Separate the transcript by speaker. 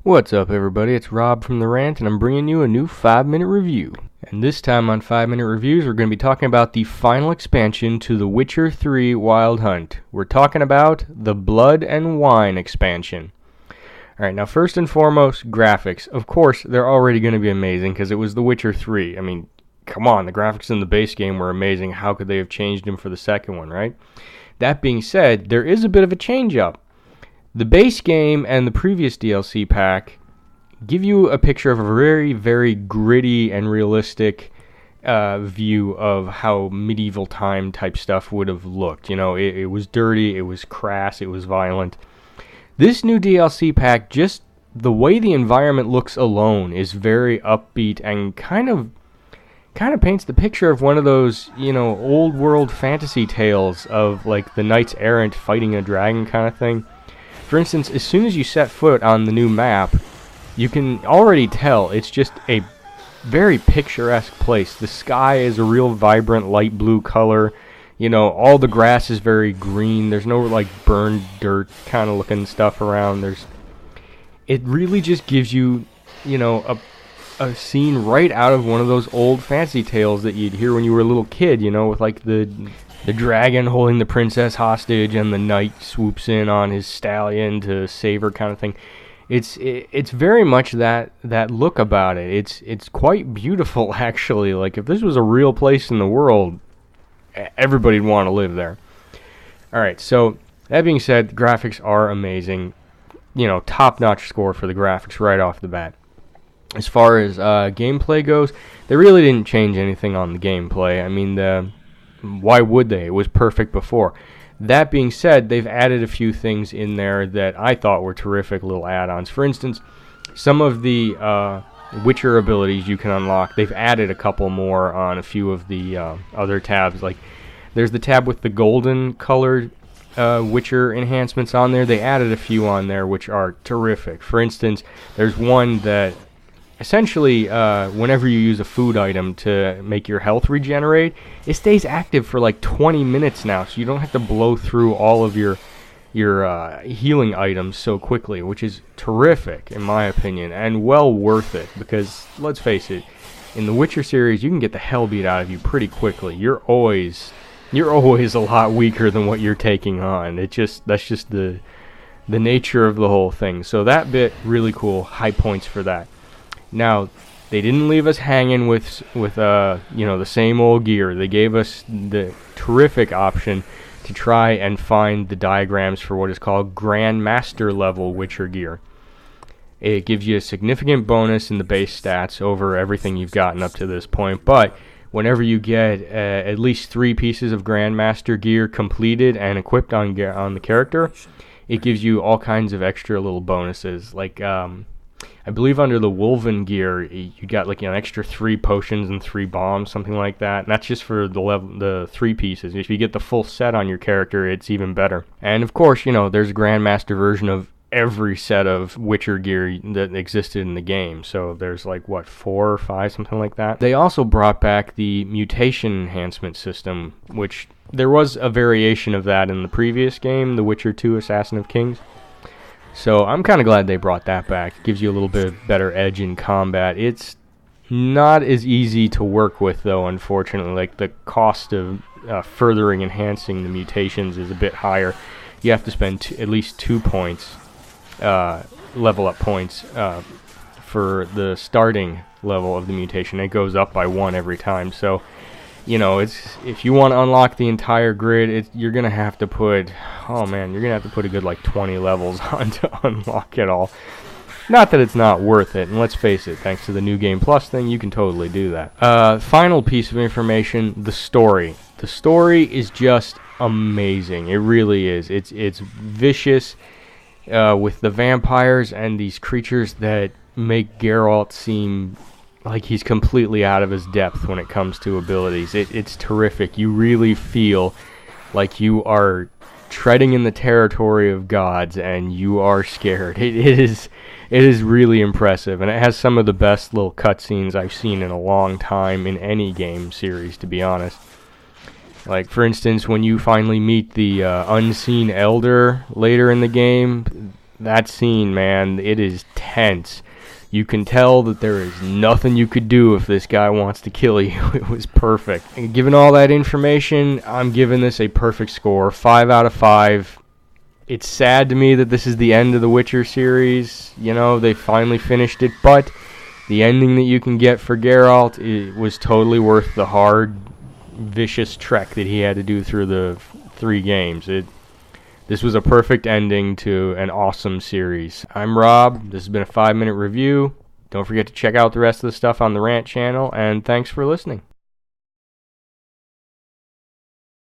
Speaker 1: What's up, everybody? It's Rob from the Rant, and I'm bringing you a new 5-minute review. And this time on 5-minute reviews, we're going to be talking about the final expansion to The Witcher 3 Wild Hunt. We're talking about the Blood and Wine expansion. Alright, now first and foremost, graphics. Of course, they're already going to be amazing because it was The Witcher 3. I mean, come on, the graphics in the base game were amazing. How could they have changed them for the second one, right? That being said, there is a bit of a change-up. The base game and the previous DLC pack give you a picture of a very, very gritty and realistic view of how medieval time type stuff would have looked. You know, it was dirty, it was crass, it was violent. This new DLC pack, just the way the environment looks alone is very upbeat and kind of paints the picture of one of those, you know, old world fantasy tales of like the knights errant fighting a dragon kind of thing. For instance, as soon as you set foot on the new map, you can already tell it's just a very picturesque place. The sky is a real vibrant light blue color. You know, all the grass is very green. There's no like burned dirt kind of looking stuff around. It really just gives you, you know, a scene right out of one of those old fantasy tales that you'd hear when you were a little kid, you know, with like the dragon holding the princess hostage and the knight swoops in on his stallion to save her kind of thing. It's very much that look about it. It's quite beautiful, actually. Like, if this was a real place in the world, everybody'd want to live there. Alright, so that being said, the graphics are amazing. You know, top-notch score for the graphics right off the bat. As far as gameplay goes, they really didn't change anything on the gameplay. I mean, why would they? It was perfect before. That being said, they've added a few things in there that I thought were terrific little add-ons. For instance, some of the Witcher abilities you can unlock, they've added a couple more on a few of the other tabs. Like, there's the tab with the golden colored Witcher enhancements on there. They added a few on there which are terrific. For instance, there's one that essentially, whenever you use a food item to make your health regenerate, it stays active for like 20 minutes now, so you don't have to blow through all of your healing items so quickly, which is terrific in my opinion, and well worth it, because let's face it, in the Witcher series, you can get the hell beat out of you pretty quickly. You're always a lot weaker than what you're taking on. That's just the nature of the whole thing. So that bit, really cool, high points for that. Now, they didn't leave us hanging with you know, the same old gear. They gave us the terrific option to try and find the diagrams for what is called Grandmaster level Witcher gear. It gives you a significant bonus in the base stats over everything you've gotten up to this point, but whenever you get at least 3 pieces of Grandmaster gear completed and equipped on the character, it gives you all kinds of extra little bonuses, like I believe under the Wolven gear, you got like an extra 3 potions and 3 bombs, something like that. And that's just for the 3 pieces. If you get the full set on your character, it's even better. And of course, you know, there's a Grandmaster version of every set of Witcher gear that existed in the game. So there's like, what, 4 or 5, something like that. They also brought back the mutation enhancement system, which there was a variation of that in the previous game, The Witcher 2 Assassin of Kings. So I'm kind of glad they brought that back. It gives you a little bit of better edge in combat. It's not as easy to work with, though, unfortunately. Like, the cost of furthering enhancing the mutations is a bit higher. You have to spend at least 2 points, level up points, for the starting level of the mutation. It goes up by 1 every time. So, you know, if you want to unlock the entire grid, you're going to have to put, oh man, you're going to have to put a good like 20 levels on to unlock it all. Not that it's not worth it, and let's face it, thanks to the New Game Plus thing, you can totally do that. Final piece of information, the story. The story is just amazing. It really is. It's vicious with the vampires and these creatures that make Geralt seem like he's completely out of his depth when it comes to abilities. It's terrific. You really feel like you are treading in the territory of gods and you are scared. It is really impressive, and it has some of the best little cutscenes I've seen in a long time in any game series, to be honest. Like, for instance, when you finally meet the unseen elder later in the game, that scene, man, it is tense. You can tell that there is nothing you could do if this guy wants to kill you. It was perfect. And given all that information, I'm giving this a perfect score, 5 out of 5. It's sad to me that this is the end of the Witcher series. You know, they finally finished it, but the ending that you can get for Geralt, it was totally worth the hard, vicious trek that he had to do through the 3 games. This was a perfect ending to an awesome series. I'm Rob. This has been a 5-minute review. Don't forget to check out the rest of the stuff on the Rant channel, and thanks for listening.